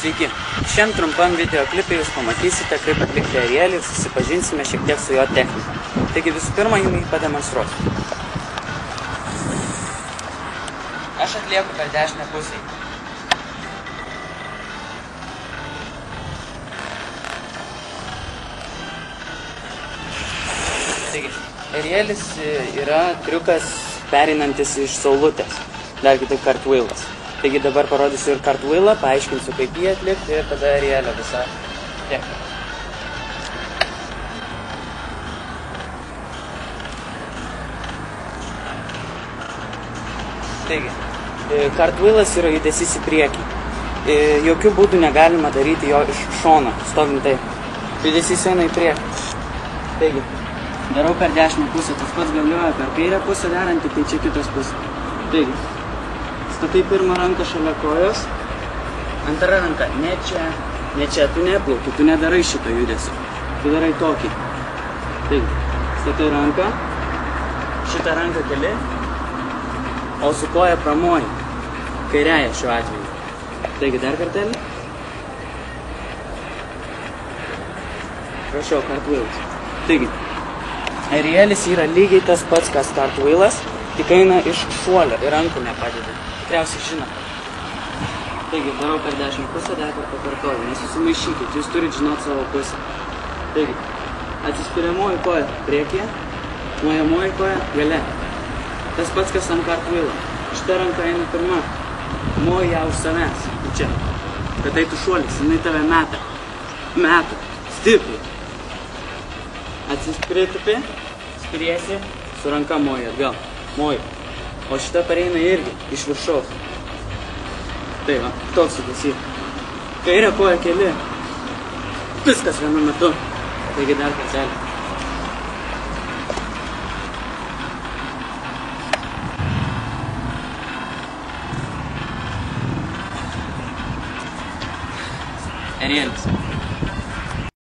Sveiki, šiandien trumpam video klipė jūs pamatysite, kaip atlikti arielį ir susipažinsime šiek tiek su jo technika. Taigi visų pirma, jums jį pademonstruosiu. Aš atlieku per dešinę pusę. Taigi, arielis yra triukas pereinantis iš saulutės, dar kitaip cartwheelas. Taigi dabar parodysiu ir cartwheelą, paaiškinsiu kaip jį atlikti ir tada arielio visą techniką. Taigi, cartwheelas yra judesys į priekį. Jokių būdų negalima daryti jo iš šono, stovint taip. Judesys eina į priekį. Taigi, darau per dešinę pusę, tas pats galioja per kairę pusę darantį, tai čia kitos pusė. Taigi, statai pirmą ranką šalia kojos, antrą ranką, ne čia, tu neplauki, tu nedarai šito judesio, tu darai tokį. Taigi, statai ranką, šitą ranką keli, o su koja pramoji, kairiąją šiuo atveju. Taigi, dar kartelį. Prašau, cartwheelas. Taigi, arielis yra lygiai tas pats, kas cartwheelas, tik eina iš šuolio ir rankų nepadeda. Tikriausiai žinot. Taigi, darau per 10 pusę, dar kartą pakartoju. Nesusimaišykit, jūs turit žinot savo pusę. Taigi, atsispiriamoji koja priekyje, mojamoji koja gale. Tas pats, kas ant cartwheelo. Šita ranka eina pirma. Moji ją už savęs. Čia. Kad eitų šuolis, jinai tave meta. Meta. Stipriai. Atsispiritupi, spiriesi, su ranka moji atgal. Moji. O šita pareina irgi iš viršaus. Tai va, toks judesys. Kairę koją keli. Viskas vienu metu. Taigi dar kartelį. Arielis.